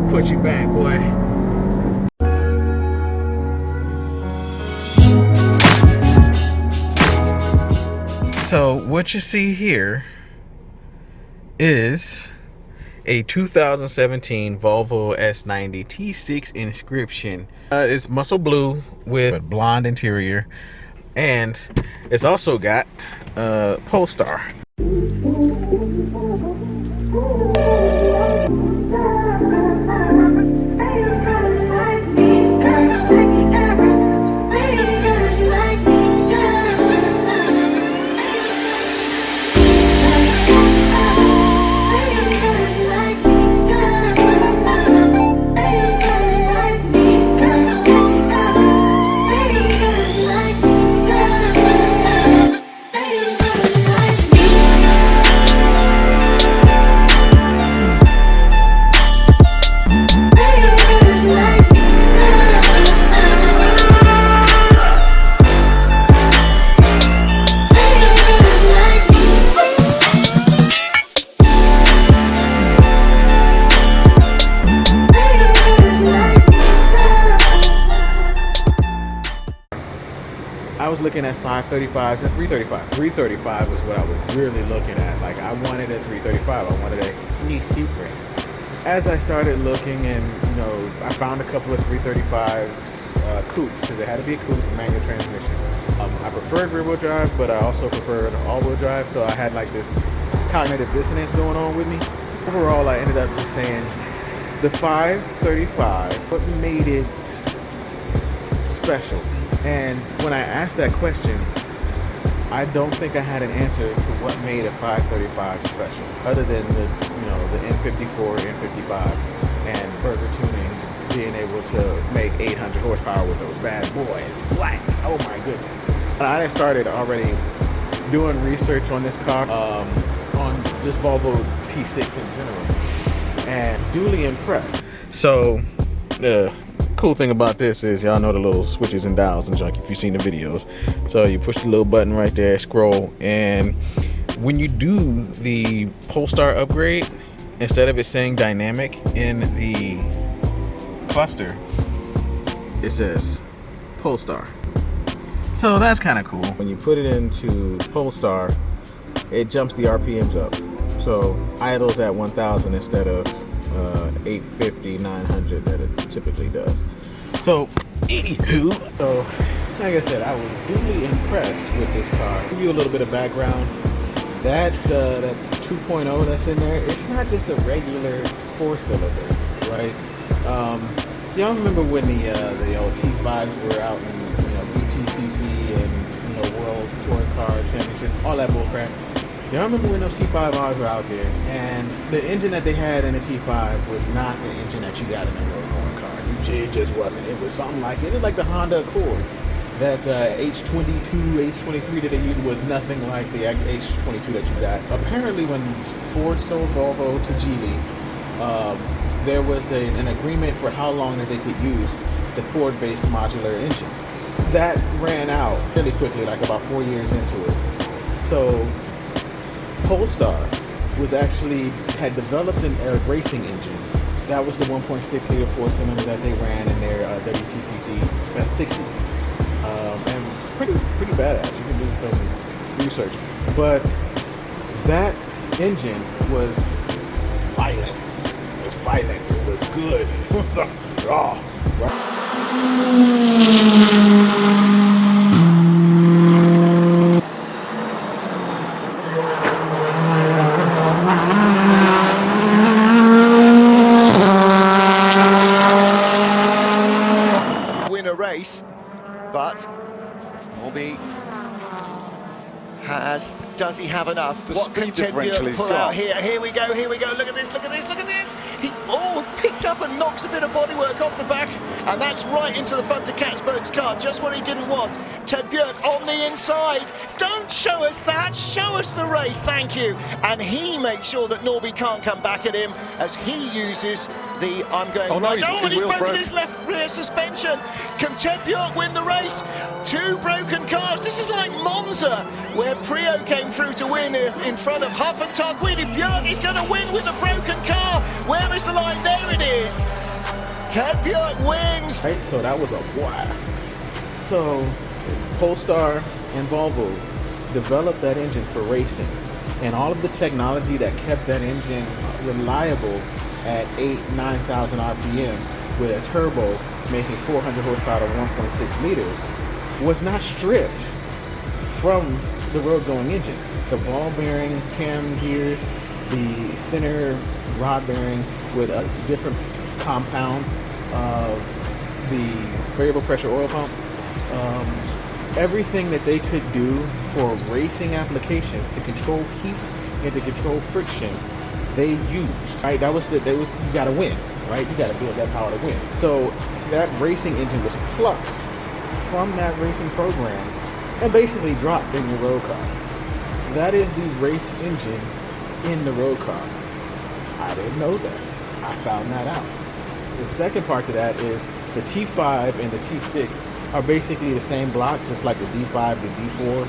Put you back, boy. So what you see here is a 2017 Volvo S90 T6 Inscription. It's muscle blue with a blonde interior, and it's also got Polestar. I was looking at 535s and 335. 335 was what I was really looking at. Like, I wanted a 335. I wanted a E Supra. As I started looking, and I found a couple of 335 coupes, because it had to be a coupe, manual transmission. I preferred rear-wheel drive, but I also preferred all-wheel drive. So I had like this cognitive dissonance going on with me. Overall, I ended up just saying the 535. What made it special? And when I asked that question, I don't think I had an answer to what made a 535 special, other than the N54, N55, and Burger Tuning being able to make 800 horsepower with those bad boys. Lights, oh my goodness. I had started already doing research on this car, on just Volvo T6 in general, and duly impressed. So the cool thing about this is, y'all know the little switches and dials and junk if you've seen the videos. So you push the little button right there, scroll, and when you do the Polestar upgrade, instead of it saying dynamic in the cluster, it says Polestar. So that's kind of cool. When you put it into Polestar, it jumps the RPMs up. So idles at 1,000 instead of 850, 900 that it typically does. So anywho, so like I said, I was duly impressed with this car. To give you a little bit of background, that 2.0 that's in there, it's not just a regular 4-cylinder, right? Y'all remember when the old T5s were out in BTCC and World Touring Car Championship, all that bullcrap? Y'all remember when those T5Rs were out there, and the engine that they had in the T5 was not the engine that you got in a road touring car. It just wasn't. It was something like it. It was like the Honda Accord. That H22, H23 that they used was nothing like the H22 that you got. Apparently, when Ford sold Volvo to Geely, there was an agreement for how long that they could use the Ford-based modular engines. That ran out really quickly, like about 4 years into it. So Polestar had developed a racing engine. That was the 1.6 liter 4-cylinder that they ran in their WTCC 60s. And it's pretty badass. You can do some research. But that engine was violent. It was violent. It was good. It was raw. But Norby does he have enough? What can Ted Björk pull out here? Here we go, look at this, look at this, look at this! He picks up and knocks a bit of bodywork off the back, and that's right into the front of Katzberg's car, just what he didn't want. Ted Björk on the inside. Don't show us that, show us the race, thank you. And he makes sure that Norby can't come back at him as he uses the and he's broken his left rear suspension. Can Ted Björk win the race? Two broken cars. This is like Monza, where Prio came through to win in front of Huff and Tarquini. Björk is going to win with a broken car. Where is the line? There it is. is. Ted Bjork wins. Right, so that was a wow. So Polestar and Volvo developed that engine for racing, and all of the technology that kept that engine reliable at 9,000 RPM with a turbo making 400 horsepower to 1.6 liters was not stripped from the road-going engine. The ball bearing, cam gears, the thinner rod bearing with a different compound of the variable pressure oil pump, everything that they could do for racing applications to control heat and to control friction, they used. Right, you gotta win. Right, you gotta build that power to win. So that racing engine was plucked from that racing program and basically dropped in the road car. That is the race engine in the road car. I didn't know that. I found that out. The second part to that is the T5 and the T6 are basically the same block, just like the D5, the D4,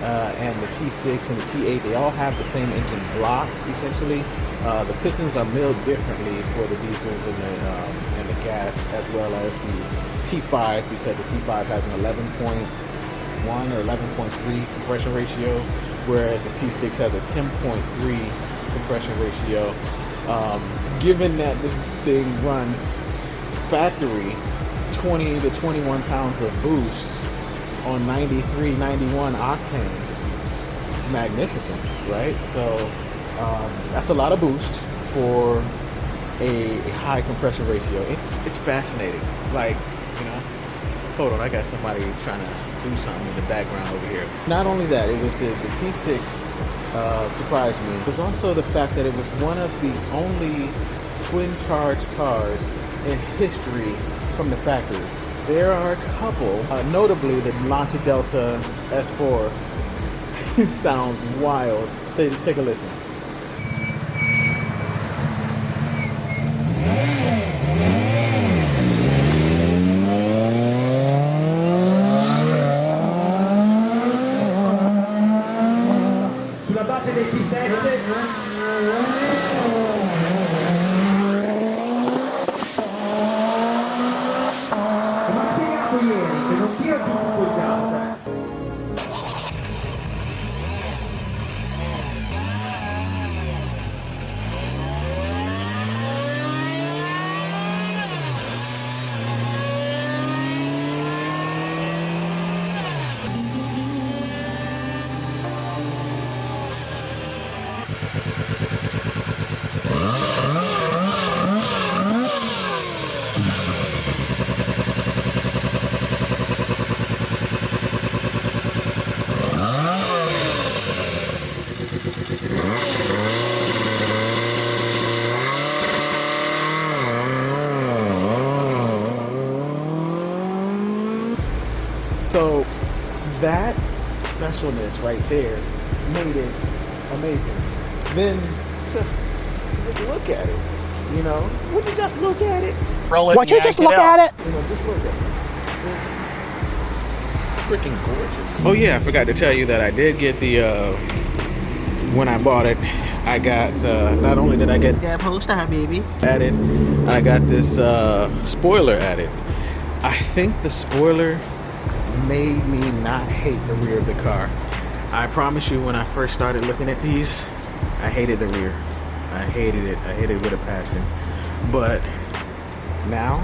and the T6 and the T8. They all have the same engine blocks, essentially. The pistons are milled differently for the diesels and the gas, as well as the T5, because the T5 has an 11.1 or 11.3 compression ratio, whereas the T6 has a 10.3 compression ratio. Given that this thing runs factory 20 to 21 pounds of boost on 93, 91 octanes, magnificent, right? So that's a lot of boost for a high compression ratio. It's fascinating. Like, you know, hold on, I got somebody trying to do something in the background over here. Not only that, it was the T6 surprised me. It was also the fact that it was one of the only twin charge cars in history from the factory. There are a couple, notably the Lancia Delta S4 sounds wild. Take a listen. Sulla base del T7 So that specialness right there made it amazing. Then just look at it, you know? Would you just look at it? Would you just look at it? You know, just look at it. It's freaking gorgeous. Oh yeah, I forgot to tell you that I did get the, when I bought it, I got, not only did I get that Polestar baby added, I got this spoiler added. I think the spoiler made me not hate the rear of the car. I promise you, when I first started looking at these, I hated the rear. I hated it. I hated it with a passion. But now,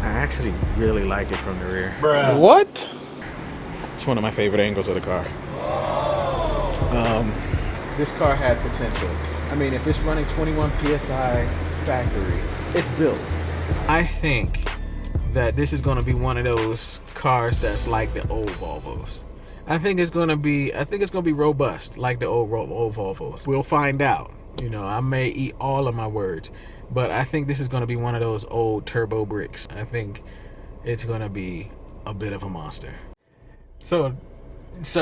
I actually really like it from the rear. Bruh. What? It's one of my favorite angles of the car. This car had potential. I mean, if it's running 21 PSI factory, it's built. I think that this is going to be one of those cars that's like the old Volvos. I think it's going to be robust like the old Volvos. We'll find out. You know, I may eat all of my words, but I think this is going to be one of those old turbo bricks. I think it's going to be a bit of a monster. So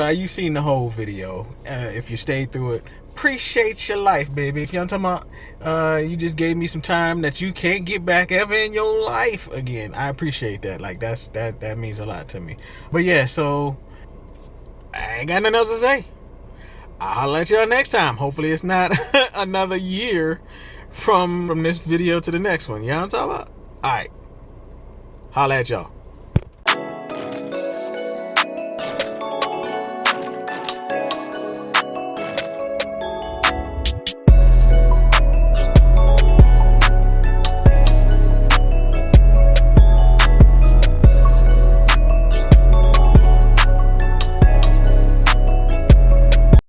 you've seen the whole video. If you stayed through it, appreciate your life, baby. If you know what I'm talking about, you just gave me some time that you can't get back ever in your life again. I appreciate that. Like, that means a lot to me. But yeah, so I ain't got nothing else to say. I'll let y'all next time. Hopefully it's not another year from this video to the next one. You know what I'm talking about? All right. Holla at y'all.